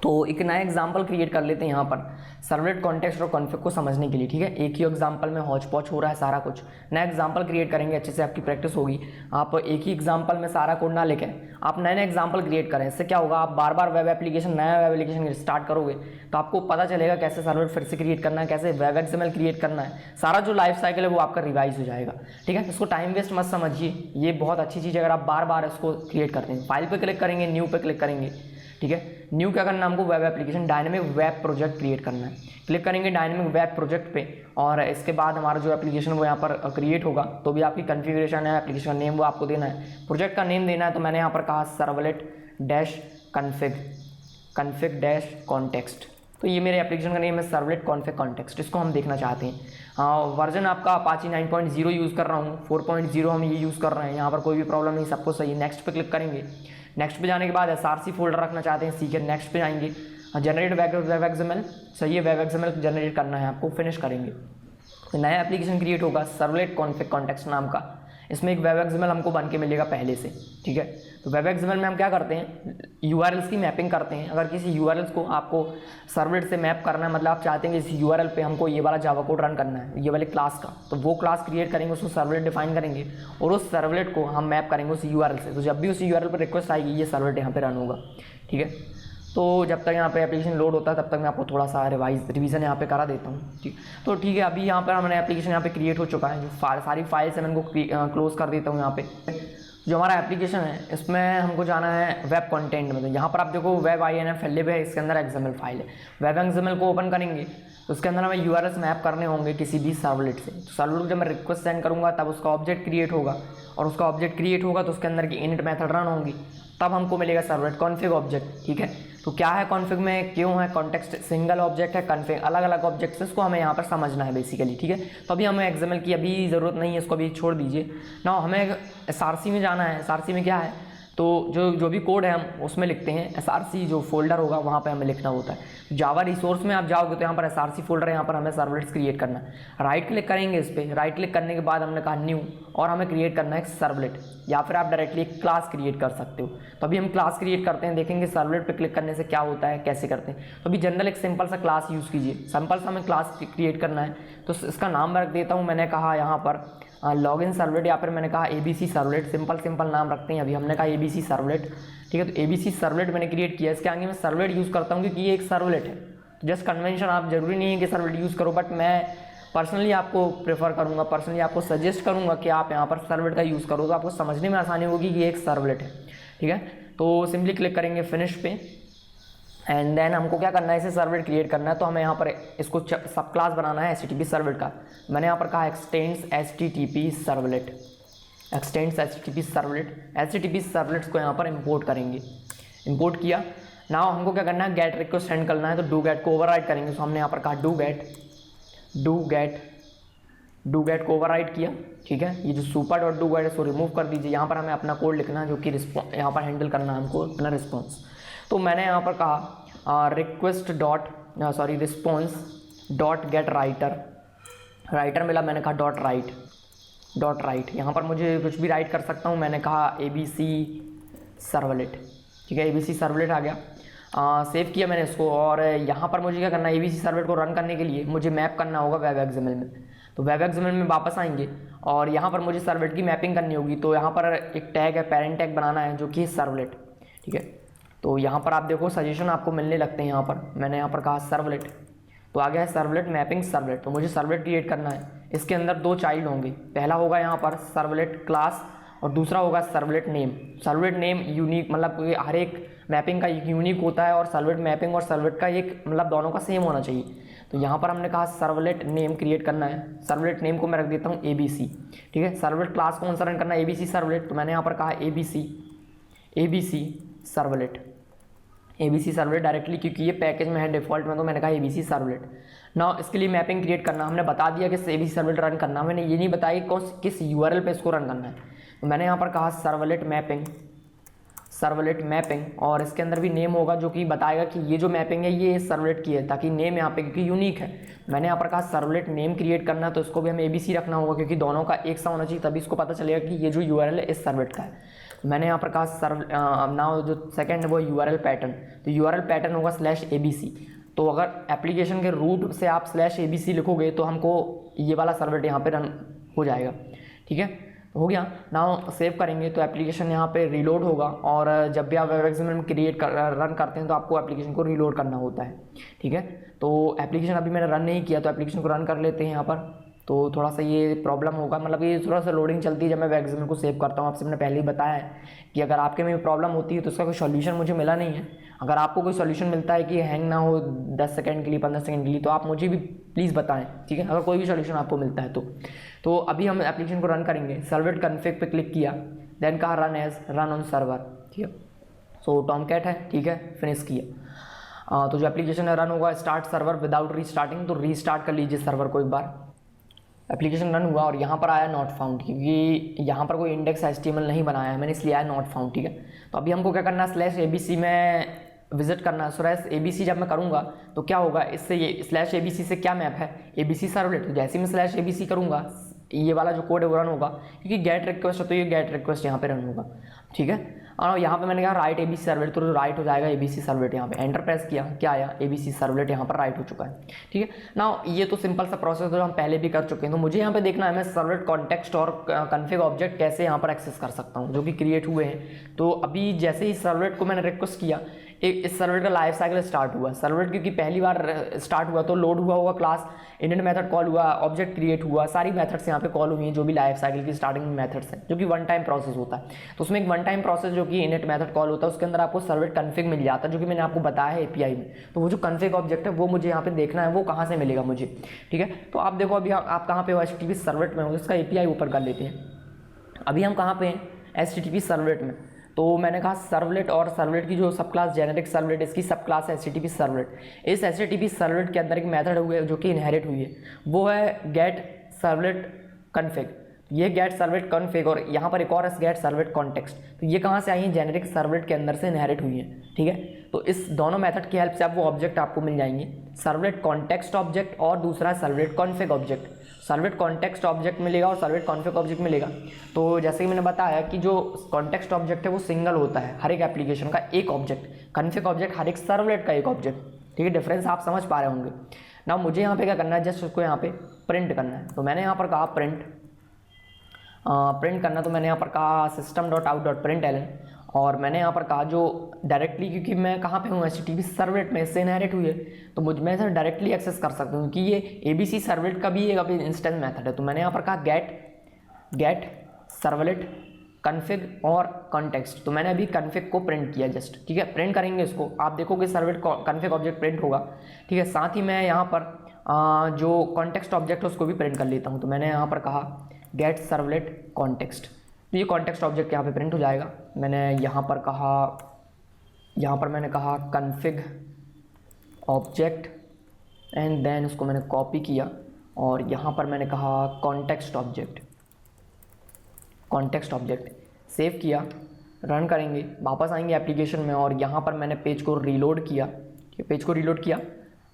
तो एक नया एग्जाम्पल क्रिएट कर लेते हैं यहाँ पर सर्वलेट कॉन्टेक्स्ट और कॉन्फ़िग को समझने के लिए, ठीक है। एक ही एग्जाम्पल में हौच पौच हो रहा है सारा कुछ, नया एग्जाम्पल क्रिएट करेंगे, अच्छे से आपकी प्रैक्टिस होगी। आप एक ही एग्जाम्पल में सारा कोड ना लेके आप नए नए एग्जाम्पल क्रिएट करें। इससे क्या होगा, आप बार बार वेब एप्लीकेशन नया वेब एप्लीकेशन स्टार्ट करोगे तो आपको पता चलेगा कैसे सर्वलेट फिर से क्रिएट करना है, कैसे वेब एक्सएमएल क्रिएट करना है, सारा जो लाइफ साइकिल है वो आपका रिवाइज हो जाएगा, ठीक है। इसको टाइम वेस्ट मत समझिए, ये बहुत अच्छी चीज़ है अगर आप बार बार इसको क्रिएट करते हैं। फाइल पे क्लिक करेंगे, न्यू पे क्लिक करेंगे, ठीक है। न्यू क्या करना है हमको, web application dynamic web project create करना है। क्लिक करेंगे डायनेमिक वेब प्रोजेक्ट पे और इसके बाद हमारा जो एप्लीकेशन वो यहाँ पर क्रिएट होगा। तो भी आपकी कॉन्फ़िगरेशन है, एप्लीकेशन नेम वो आपको देना है, प्रोजेक्ट का नेम देना है। तो मैंने यहाँ पर कहा servlet dash config dash context. तो ये मेरे एप्लीकेशन का नेम है सर्वलेट कॉन्फ़िग कॉन्टेक्स्ट, इसको हम देखना चाहते हैं। वर्जन आपका अपाची 9.0 यूज़ कर रहा हूँ, 4.0 हम ये यूज़ कर रहे हैं, यहाँ पर कोई भी प्रॉब्लम नहीं, सबको सही है। नेक्स्ट पे क्लिक करेंगे, नेक्स्ट पे जाने के बाद SRC फोल्डर रखना चाहते हैं, सीखे नेक्स्ट पे जाएंगे। जनरेट वेब एक्सएमएल, सही है, वेब एक्सएमएल जनरेट करना है आपको, फिनिश करेंगे। नया एप्लीकेशन क्रिएट होगा सर्वलेट कॉन्फ़िग कॉन्टेक्स्ट नाम का, इसमें एक वेब एक्सएमएल हमको बन के मिलेगा पहले से, ठीक है। तो वेब एक्सएमएल में हम क्या करते हैं, URLs की मैपिंग करते हैं। अगर किसी URLs को आपको सर्वलेट से मैप करना है, मतलब आप चाहते हैं कि इस URL पे हमको ये वाला जावा कोड रन करना है, ये वाले क्लास का, तो वो क्लास क्रिएट करेंगे, उसको सर्वलेट डिफाइन करेंगे और उस सर्वलेट को हम मैप करेंगे उस URL से। तो जब भी उस URL पर रिक्वेस्ट आएगी ये सर्वलेट यहाँ पे रन होगा, ठीक है। तो जब तक यहाँ पे एप्लीकेशन लोड होता है तब तक मैं आपको थोड़ा सा रिवीजन यहाँ पे करा देता हूँ, ठीक। तो ठीक है, अभी यहाँ पर हमारा एप्लीकेशन यहाँ पे क्रिएट हो चुका है। जो सारी फाइल्स है मैं इनको क्लोज कर देता हूँ। यहाँ पे जो हमारा एप्लीकेशन है इसमें हमको जाना है वेब कंटेंट में। तो यहाँ पर आप देखो वेब INF लिब है, इसके अंदर XML फाइल है। वेब XML को ओपन करेंगे तो उसके अंदर हमें URLs मैप करने होंगे किसी भी सर्वलेट से। तो सर्वलेट को जब मैं रिक्वेस्ट सेंड करूँगा तब उसका ऑब्जेक्ट क्रिएट होगा और उसका ऑब्जेक्ट क्रिएट होगा तो उसके अंदर की इनिट मेथड रन होंगी, तब हमको मिलेगा सर्वलेट कॉन्फ़िग ऑब्जेक्ट, ठीक है। तो क्या है कॉन्फ़िग में, क्यों है, कॉन्टेक्स्ट सिंगल ऑब्जेक्ट है, कॉन्फ़िग अलग अलग ऑब्जेक्ट्स, इसको हमें यहाँ पर समझना है बेसिकली, ठीक है। तो अभी हमें XML की अभी ज़रूरत नहीं है, इसको अभी छोड़ दीजिए ना। हमें SRC में जाना है। SRC में क्या है, तो जो भी कोड है हम उसमें लिखते हैं। SRC जो फोल्डर होगा वहाँ पे हमें लिखना होता है। जावा रिसोर्स में आप जाओगे तो यहाँ पर SRC फोल्डर है, यहाँ पर हमें सर्वलेट्स क्रिएट करना है। राइट क्लिक करेंगे इस पर, राइट क्लिक करने के बाद हमने कहा न्यू और हमें क्रिएट करना है एक सर्वलेट, या फिर आप डायरेक्टली एक क्लास क्रिएट कर सकते हो। तो अभी हम क्लास क्रिएट करते हैं, देखेंगे सर्वलेट पे क्लिक करने से क्या होता है, कैसे करते हैं। तो अभी जनरल एक सिंपल सा क्लास यूज़ कीजिए, सिंपल सा हमें क्लास क्रिएट करना है। तो इसका नाम मैं रख देता हूँ, मैंने कहा यहाँ पर लॉगिन सर्वलेट, या फिर मैंने कहा ABC सर्वलेट। सिंपल नाम रखते हैं, अभी हमने कहा ABC सर्वलेट, ठीक है। तो ABC सर्वलेट मैंने क्रिएट किया। इसके आगे मैं सर्वलेट यूज़ करता हूँ क्योंकि ये एक सर्वलेट है। तो जस्ट कन्वेंशन, आप जरूरी नहीं है कि सर्वलेट यूज़ करो, बट मैं पर्सनली आपको प्रेफर करूँगा, पर्सनली आपको सजेस्ट करूँगा कि आप यहाँ पर सर्वलेट का यूज़ करो, तो आपको समझने में आसानी होगी कि ये एक सर्वलेट है, ठीक है। तो सिंपली क्लिक करेंगे फिनिश पे एंड देन हमको क्या करना है, इसे सर्वलेट क्रिएट करना है। तो हमें यहाँ पर इसको सब क्लास बनाना है HTTP सर्वलेट का। मैंने यहाँ पर कहा x tends HTTP servlet, x tends HTTP servlet. HTTP servlets को यहाँ पर इंपोर्ट करेंगे, इंपोर्ट किया। नाउ हमको क्या करना है, गेट रिक्वेस्ट सेंड करना है, तो डू गेट को ओवरराइड करेंगे। तो हमने यहाँ पर कहा डू गेट को ओवरराइड किया, ठीक है। ये जो सुपर डॉट डू गेट है इसको रिमूव कर दीजिए। यहाँ पर हमें अपना कोड लिखना है जो कि यहाँ पर हैंडल करना है हमको अपना रिस्पॉन्स। तो मैंने यहाँ पर कहा request response dot gate writer मिला, मैंने कहा डॉट राइट। यहाँ पर मुझे कुछ भी राइट कर सकता हूँ, मैंने कहा ABC सर्वलेट, ठीक है। ABC सर्वलेट आ गया, सेव किया मैंने इसको। और यहाँ पर मुझे क्या करना है, ABC सर्वलेट को रन करने के लिए मुझे मैप करना होगा वेब एक्सएमएल में। तो वेब एक्सएमएल में वापस आएंगे और यहाँ पर मुझे सर्वलेट की मैपिंग करनी होगी। तो यहाँ पर एक टैग है, पेरेंट टैग बनाना है जो कि सर्वलेट, ठीक है। तो यहाँ पर आप देखो सजेशन आपको मिलने लगते हैं। यहाँ पर मैंने यहाँ पर कहा सर्वलेट, तो आ गया है सर्वलेट मैपिंग सर्वलेट। तो मुझे सर्वलेट क्रिएट करना है, इसके अंदर 2 चाइल्ड होंगे। पहला होगा यहाँ पर सर्वलेट क्लास और दूसरा होगा servlet name. Servlet name unique, मतलब हर एक मैपिंग का एक यूनिक होता है और सर्वलेट मैपिंग और सर्वलेट का एक मतलब दोनों का सेम होना चाहिए। तो यहाँ पर हमने कहा सर्वलेट नेम क्रिएट करना है। सर्वलेट नेम को मैं रख देता हूँ ABC, ठीक है। सर्वलेट क्लास कौन सा रन करना है, ABC सर्वलेट। तो मैंने यहाँ पर कहा ABC सर्वलेट डायरेक्टली, क्योंकि ये पैकेज में है डिफॉल्ट में, तो मैंने कहा ABC सर्वलेट। ना इसके लिए मैपिंग क्रिएट करना, हमने बता दिया कि ABC सर्वलेट रन करना, मैंने ये नहीं बताया कि किस URL पे इसको रन करना है। तो मैंने यहाँ पर कहा सर्वलेट मैपिंग और इसके अंदर भी नेम होगा जो कि बताएगा कि ये जो मैपिंग है ये सर्वलेट की है, ताकि नेम यहाँ पे क्योंकि यूनिक है। मैंने यहाँ पर कहा सर्वलेट नेम क्रिएट करना है, तो इसको भी हमें ABC रखना होगा क्योंकि दोनों का एक सा होना चाहिए, तभी इसको पता चलेगा कि ये जो URL है इस सर्वलेट का है। मैंने यहाँ पर कहा नाउ जो सेकंड है वो यूआरएल पैटर्न, तो यूआरएल पैटर्न होगा /abc। तो अगर एप्लीकेशन के रूट से आप /abc लिखोगे तो हमको ये वाला सर्वलेट यहाँ पे रन हो जाएगा, ठीक है। तो हो गया। नाउ सेव करेंगे तो एप्लीकेशन यहाँ पे रीलोड होगा, और जब भी आप वेब एग्जामिनर रन करते हैं तो आपको एप्लीकेशन को रीलोड करना होता है, ठीक है। तो एप्लीकेशन अभी मैंने रन नहीं किया, तो एप्लीकेशन को रन कर लेते हैं यहाँ पर। तो थोड़ा सा ये प्रॉब्लम होगा, मतलब ये थोड़ा सा लोडिंग चलती है जब मैं वेब एग्जामिनर को सेव करता हूँ। आपसे मैंने पहले ही बताया है कि अगर आपके में प्रॉब्लम होती है तो उसका कोई सॉल्यूशन मुझे मिला नहीं है। अगर आपको कोई सॉल्यूशन मिलता है कि हैंग ना हो 10 सेकंड के लिए, 15 सेकंड के लिए, तो आप मुझे भी प्लीज़ बताएं, ठीक है। अगर कोई भी सॉल्यूशन आपको मिलता है तो अभी हम एप्लीकेशन को रन करेंगे। सर्वलेट कॉन्फ़िग पे क्लिक किया, देन कहा रन ऑन सर्वर, ठीक है। सो टॉमकैट है, ठीक है, फिनिश किया। तो जो एप्लीकेशन है रन होगा, स्टार्ट सर्वर विदाउट रीस्टार्टिंग, तो रीस्टार्ट कर लीजिए सर्वर को एक बार। एप्लीकेशन रन हुआ और यहाँ पर आया नॉट फाउंड, क्योंकि यहाँ पर कोई इंडेक्स HTML नहीं बनाया है मैंने, इसलिए आया नॉट फाउंड, ठीक है। तो अभी हमको क्या करना है, /abc में विजिट करना है। /abc जब मैं करूँगा तो क्या होगा, इससे ये /abc से क्या मैप है, ABC सर्वलेट। तो जैसे ही मैं /abc करूँगा ये वाला जो कोड है वो रन होगा, क्योंकि गेट रिक्वेस्ट है तो ये गेट रिक्वेस्ट यहाँ पे रन होगा, ठीक है। और यहाँ पे मैंने कहा राइट ABC सर्वलेट, तो राइट हो जाएगा ABC सर्वलेट। यहाँ पे एंटर प्रेस किया, क्या आया, ABC सर्वलेट यहाँ पर राइट हो चुका है, ठीक है ना। ये तो सिंपल सा प्रोसेस जो हम पहले भी कर चुके हैं। तो मुझे यहाँ पे देखना है मैं सर्वलेट कॉन्टेक्स्ट और कॉन्फ़िग ऑब्जेक्ट कैसे यहाँ पर एक्सेस कर सकता हूँ, जो कि क्रिएट हुए हैं। तो अभी जैसे ही सर्वलेट को मैंने रिक्वेस्ट किया, इस सर्वलेट का लाइफ साइकिल स्टार्ट हुआ। सर्वलेट क्योंकि पहली बार स्टार्ट हुआ तो लोड हुआ होगा क्लास, इनिट मेथड कॉल हुआ, ऑब्जेक्ट क्रिएट हुआ, सारी मेथड्स यहाँ पे कॉल हुई हैं जो भी लाइफ साइकिल की स्टार्टिंग में मेथड्स हैं, जो कि वन टाइम प्रोसेस होता है। तो उसमें एक वन टाइम प्रोसेस जो कि इनिट मेथड कॉल होता है, उसके अंदर आपको सर्वलेट कॉन्फ़िग मिल जाता है, जो कि मैंने आपको बताया है API में। तो वो जो कॉन्फ़िग ऑब्जेक्ट है वो मुझे यहाँ पे देखना है, वो कहाँ से मिलेगा मुझे, ठीक है। तो आप देखो अभी आप कहाँ पे हो, HTTP सर्वलेट में हो, इसका API ऊपर कर लेते हैं। अभी हम कहाँ पे हैं, HTTP सर्वलेट में। तो मैंने कहा सर्वलेट, और सर्वलेट की जो सब क्लास जेनेरिक सर्वलेट, इसकी सब क्लास है HTTP सर्वलेट। इस HTTP सर्वलेट के अंदर एक मेथड हुई है जो कि इनहेरिट हुई है, वो है गेट सर्वलेट कॉन्फ़िग। ये गेट सर्वलेट कॉन्फ़िग, और यहाँ पर एक और है गेट सर्वलेट कॉन्टेक्स्ट। तो ये कहाँ से आई है, जेनेरिक सर्वलेट के अंदर से इनहेरिट हुई है, ठीक है। तो इस दोनों मेथड की हेल्प से आप वो ऑब्जेक्ट आपको मिल जाएंगे, सर्वलेट कॉन्टेक्स्ट ऑब्जेक्ट और दूसरा servlet config object. Servlet context object मिलेगा और सर्वलेट कॉन्फ़िग ऑब्जेक्ट मिलेगा। तो जैसे कि मैंने बताया कि जो कॉन्टेक्स्ट ऑब्जेक्ट है वो सिंगल होता है, हर एक एप्लीकेशन का एक ऑब्जेक्ट। कॉन्फ़िग ऑब्जेक्ट हर एक सर्वलेट का एक ऑब्जेक्ट, ठीक है। डिफरेंस आप समझ पा रहे होंगे ना। मुझे यहाँ पे क्या करना है, जस्ट उसको यहाँ पे प्रिंट करना है। तो मैंने यहाँ पर कहा प्रिंट करना, तो मैंने यहाँ पर कहा system.out.println, और मैंने यहाँ पर कहा जो डायरेक्टली, क्योंकि मैं कहाँ पे हूँ, HTTP सर्वलेट में, इससे इनहेरिट हुई है, तो मैं इसे डायरेक्टली एक्सेस कर सकता हूँ, क्योंकि ये ABC सर्वलेट का भी एक अभी इंस्टेंस मेथड है। तो मैंने यहाँ पर कहा गेट सर्वलेट कॉन्फ़िग और कॉन्टेक्स्ट। तो मैंने अभी कॉन्फ़िग को प्रिंट किया जस्ट, ठीक है। प्रिंट करेंगे इसको, आप देखोगे सर्वलेट कॉन्फ़िग ऑब्जेक्ट प्रिंट होगा, ठीक है। साथ ही मैं यहाँ पर जो कॉन्टेक्स्ट ऑब्जेक्ट है उसको भी प्रिंट कर लेता हूँ। तो मैंने यहाँ पर कहा गेट सर्वलेट कॉन्टेक्स्ट, तो ये कॉन्टेक्स्ट ऑब्जेक्ट यहाँ पे प्रिंट हो जाएगा। मैंने यहाँ पर मैंने कहा कॉन्फ़िग ऑब्जेक्ट, एंड देन उसको मैंने कॉपी किया, और यहाँ पर मैंने कहा कॉन्टेक्स्ट ऑब्जेक्ट सेव किया। रन करेंगे, वापस आएंगे एप्लीकेशन में, और यहाँ पर मैंने पेज को रीलोड किया,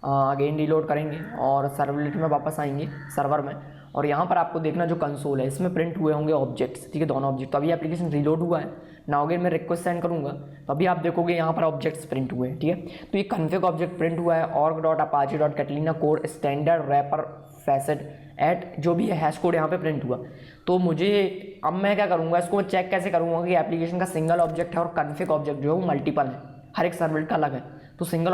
अगेन रीलोड करेंगे और सर्वलेट में वापस आएंगे सर्वर में। और यहाँ पर आपको देखना जो कंसोल है इसमें प्रिंट हुए होंगे ऑब्जेक्ट्स, ठीक है, दोनों ऑब्जेक्ट। तो अभी एप्लीकेशन रीलोड हुआ है ना, अगेन मैं रिक्वेस्ट सेंड करूँगा तो अभी आप देखोगे यहाँ पर ऑब्जेक्ट्स प्रिंट हुए हैं, ठीक है। तो ये कॉन्फ़िग ऑब्जेक्ट प्रिंट हुआ है, org.apache.catalina code standard wrapper facade at जो भी है हैश कोड यहाँ पे प्रिंट हुआ। तो मुझे अब मैं क्या करूँगा, इसको मैं चेक कैसे करूँगा कि एप्लीकेशन का सिंगल ऑब्जेक्ट है और कॉन्फ़िग ऑब्जेक्ट जो है वो मल्टीपल है, हर एक सर्वलेट का अलग है। तो सिंगल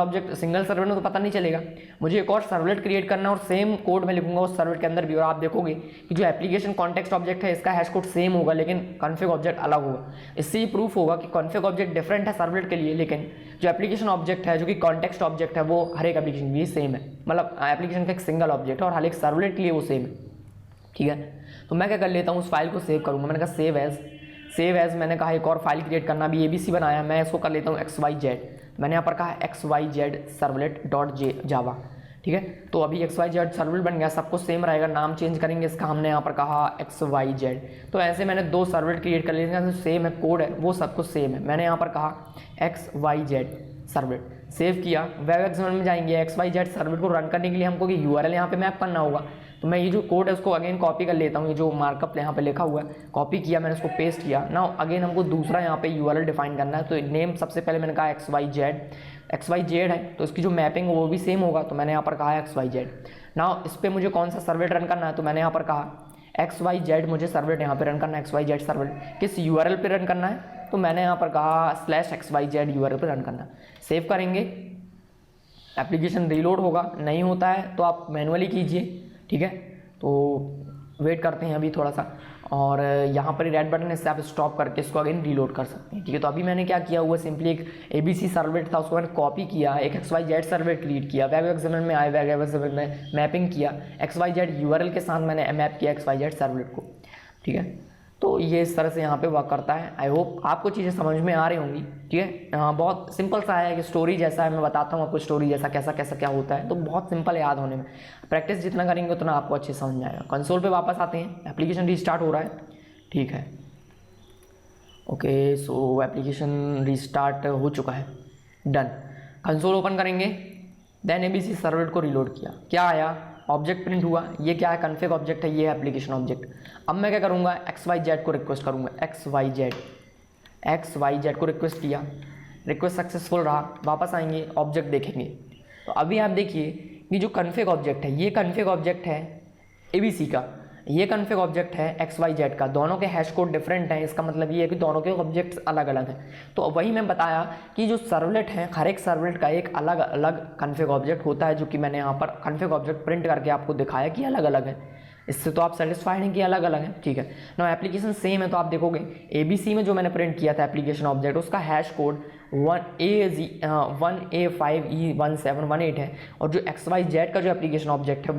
सर्वलेट में तो पता नहीं चलेगा, मुझे एक और सर्वलेट क्रिएट करना और सेम कोड में लिखूंगा उस सर्वलेट के अंदर भी। और आप देखोगे कि जो एप्लीकेशन कॉन्टेक्स्ट ऑब्जेक्ट है इसका हैश कोड सेम होगा, लेकिन कॉन्फ़िग ऑब्जेक्ट अलग होगा। इससे ये प्रूफ होगा कि कॉन्फ़िग ऑब्जेक्ट डिफरेंट है सर्वलेट के लिए, लेकिन जो एप्लीकेशन ऑब्जेक्ट है, जो कि कॉन्टेक्स्ट ऑब्जेक्ट है, वो हर एक एप्लीकेशन के लिए सेम है। मतलब एप्लीकेशन का एक सिंगल ऑब्जेक्ट है और हर एक सर्वलेट के लिए वो सेम है, ठीक है। तो मैं क्या कर लेता हूँ, उस फाइल को सेव करूँगा। मैंने कहा सेव एज मैंने कहा एक और फाइल क्रिएट करना, भी ABC बनाया, मैं इसको कर लेता हूँ XYZ। मैंने यहाँ पर कहा XYZ servlet.java, ठीक है। तो अभी XYZ सर्वलेट बन गया, सबको सेम रहेगा, नाम चेंज करेंगे इसका, हमने यहाँ पर कहा XYZ। तो ऐसे मैंने 2 सर्वलेट क्रिएट कर लिए, सेम है, कोड है वो सब कुछ सेम है। मैंने यहाँ पर कहा XYZ सर्वलेट, सेव किया। वेब एग्जामिनर में जाएंगे, XYZ सर्वलेट को रन करने के लिए हमको कि URL यहाँ पे मैप करना होगा। तो मैं ये जो कोड है उसको अगेन कॉपी कर लेता हूँ, ये जो मार्कअप यहाँ पे लिखा हुआ है कॉपी किया मैंने, उसको पेस्ट किया ना। अगेन हमको दूसरा यहाँ पे यूआरएल डिफाइन करना है। तो नेम सबसे पहले मैंने कहा XYZ है, तो इसकी जो मैपिंग है वो भी सेम होगा, तो मैंने यहाँ पर कहा XYZ। ना इस पर मुझे कौन सा सर्वलेट रन करना है, तो मैंने यहाँ पर कहा XYZ मुझे सर्वलेट यहाँ पे रन करना है, XYZ सर्वलेट किस यूआरएल पे रन करना है, तो मैंने यहाँ पर कहा /XYZ यूआरएल पे रन करना है। सेव करेंगे, एप्लीकेशन रीलोड होगा, नहीं होता है तो आप मैनुअली कीजिए, ठीक है। तो वेट करते हैं अभी थोड़ा सा, और यहाँ पर रेड बटन है, इससे आप स्टॉप करके इसको अगेन रीलोड कर सकते हैं, ठीक है। तो अभी मैंने क्या किया हुआ, सिंपली एक ABC सर्वलेट था उसको मैंने कॉपी किया, एक XYZ सर्वलेट क्रिएट किया, वेब में आए वेब में मैपिंग किया, XYZ यूआरएल के साथ मैंने मैप किया XYZ सर्वलेट को, ठीक है। तो ये इस तरह से यहाँ पे वर्क करता है। आई होप आपको चीज़ें समझ में आ रही होंगी, ठीक है। हाँ, बहुत सिंपल सा है कि स्टोरी जैसा है, मैं बताता हूँ आपको स्टोरी जैसा कैसा कैसा क्या होता है, तो बहुत सिंपल है याद होने में। प्रैक्टिस जितना करेंगे उतना आपको अच्छे समझ में आएगा। कंसोल पे वापस आते हैं, एप्लीकेशन रीस्टार्ट हो रहा है, ठीक है। ओके, सो एप्लीकेशन रीस्टार्ट हो चुका है, डन। कंसोल ओपन करेंगे, देन ABC सर्वलेट को रिलोड किया, क्या आया, ऑब्जेक्ट प्रिंट हुआ। ये क्या है, कॉन्फ़िग ऑब्जेक्ट है, ये है एप्लीकेशन ऑब्जेक्ट। अब मैं क्या करूँगा, XYZ को रिक्वेस्ट करूँगा, XYZ को रिक्वेस्ट किया, रिक्वेस्ट सक्सेसफुल रहा, वापस आएंगे, ऑब्जेक्ट देखेंगे। तो अभी आप देखिए कि जो कॉन्फ़िग ऑब्जेक्ट है, ये कॉन्फ़िग ऑब्जेक्ट है ABC का, ये कॉन्फ़िग ऑब्जेक्ट है XYZ का, दोनों के हैश कोड डिफरेंट हैं। इसका मतलब ये है कि दोनों के ऑब्जेक्ट्स अलग अलग हैं। तो वही मैं बताया कि जो सर्वलेट है, हर एक सर्वलेट का एक अलग अलग कॉन्फ़िग ऑब्जेक्ट होता है, जो कि मैंने यहाँ पर कॉन्फ़िग ऑब्जेक्ट प्रिंट करके आपको दिखाया कि अलग अलग है। इससे तो आप सेटिस्फाइड हैं कि अलग अलग है, ठीक है ना। एप्लीकेशन सेम है, तो आप देखोगे ABC में जो मैंने प्रिंट किया था एप्लीकेशन ऑब्जेक्ट, उसका हैश कोड 1A5E1718 है, और जो XYZ का जो एप्लीकेशन ऑब्जेक्ट है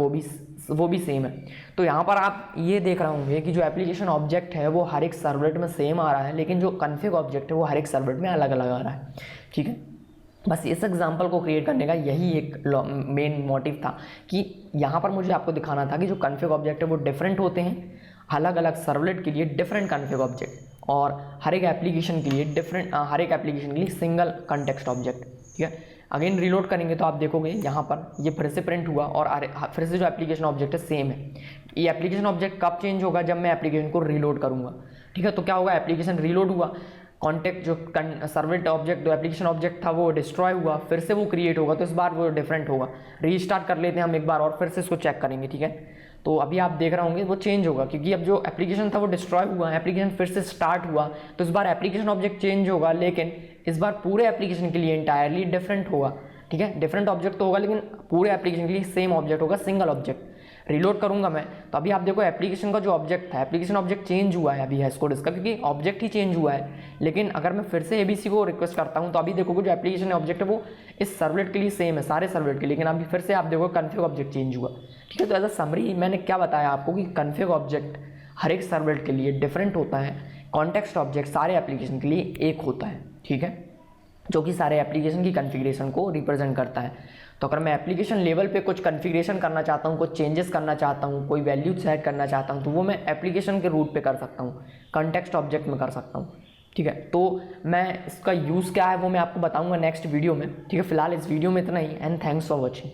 वो भी सेम है। तो यहाँ पर आप ये देख रहे होंगे कि जो एप्लीकेशन ऑब्जेक्ट है वो हर एक सर्वलेट में सेम आ रहा है, लेकिन जो कॉन्फ़िग ऑब्जेक्ट है वो हर एक सर्वलेट में अलग अलग आ रहा है, ठीक है। बस इस एग्जाम्पल को क्रिएट करने का यही एक मेन मोटिव था कि यहाँ पर मुझे आपको दिखाना था कि जो कॉन्फ़िग ऑब्जेक्ट है वो डिफरेंट होते हैं, अलग अलग सर्वलेट के लिए डिफरेंट कॉन्फ़िग ऑब्जेक्ट, और हर एक एप्लीकेशन के लिए हर एक एप्लीकेशन के लिए सिंगल कॉन्टेक्स्ट ऑब्जेक्ट, ठीक है। अगेन रीलोड करेंगे तो आप देखोगे यहाँ पर ये फिर से प्रिंट हुआ, और फिर से जो एप्लीकेशन ऑब्जेक्ट है सेम है। ये एप्लीकेशन ऑब्जेक्ट कब चेंज होगा, जब मैं एप्लीकेशन को रीलोड करूँगा, ठीक है। तो क्या होगा, एप्लीकेशन रीलोड हुआ, कॉन्टेक्ट जो सर्वलेट ऑब्जेक्ट जो एप्लीकेशन ऑब्जेक्ट था वो डिस्ट्रॉय हुआ, फिर से वो क्रिएट होगा, तो इस बार वो डिफरेंट होगा। रीस्टार्ट कर लेते हैं हम एक बार और फिर से इसको चेक करेंगे, ठीक है। तो अभी आप देख रहे होंगे वो चेंज होगा, क्योंकि अब जो एप्लीकेशन था वो डिस्ट्रॉय हुआ, एप्लीकेशन फिर से स्टार्ट हुआ, तो इस बार एप्लीकेशन ऑब्जेक्ट चेंज होगा, लेकिन इस बार पूरे एप्लीकेशन के लिए इंटायरली डिफरेंट होगा, ठीक है। डिफरेंट ऑब्जेक्ट तो होगा, लेकिन पूरे एप्लीकेशन के लिए सेम ऑब्जेक्ट होगा, सिंगल ऑब्जेक्ट। रीलोड करूंगा मैं, तो अभी आप देखो एप्लीकेशन का जो ऑब्जेक्ट था, एप्लीकेशन ऑब्जेक्ट चेंज हुआ है अभी हैश कोड इसका, क्योंकि ऑब्जेक्ट ही चेंज हुआ है। लेकिन अगर मैं फिर से ABC को रिक्वेस्ट करता हूं, तो अभी देखोगे जो एप्लीकेशन ऑब्जेक्ट है वो इस सर्वलेट के लिए सेम है, सारे सर्वलेट के लिए, लेकिन अभी फिर से आप देखो कॉन्फ़िग ऑब्जेक्ट चेंज हुआ, ठीक है। तो एज अ समरी मैंने क्या बताया आपको कि कॉन्फ़िग ऑब्जेक्ट हर एक सर्वलेट के लिए डिफरेंट होता है, कॉन्टेक्स्ट ऑब्जेक्ट सारे एप्लीकेशन के लिए एक होता है, ठीक है, जो कि सारे एप्लीकेशन की कॉन्फ़िगरेशन को रिप्रेजेंट करता है। तो अगर मैं एप्लीकेशन लेवल पे कुछ कॉन्फ़िगरेशन करना चाहता हूँ, कुछ चेंजेस करना चाहता हूँ, कोई वैल्यू सेट करना चाहता हूँ, तो वो मैं एप्लीकेशन के रूट पे कर सकता हूँ, कॉन्टेक्स्ट ऑब्जेक्ट में कर सकता हूँ, ठीक है। तो मैं इसका यूज़ क्या है वो मैं आपको बताऊँगा नेक्स्ट वीडियो में, ठीक है। फिलहाल इस वीडियो में इतना ही, एंड थैंक्स फॉर वॉचिंग।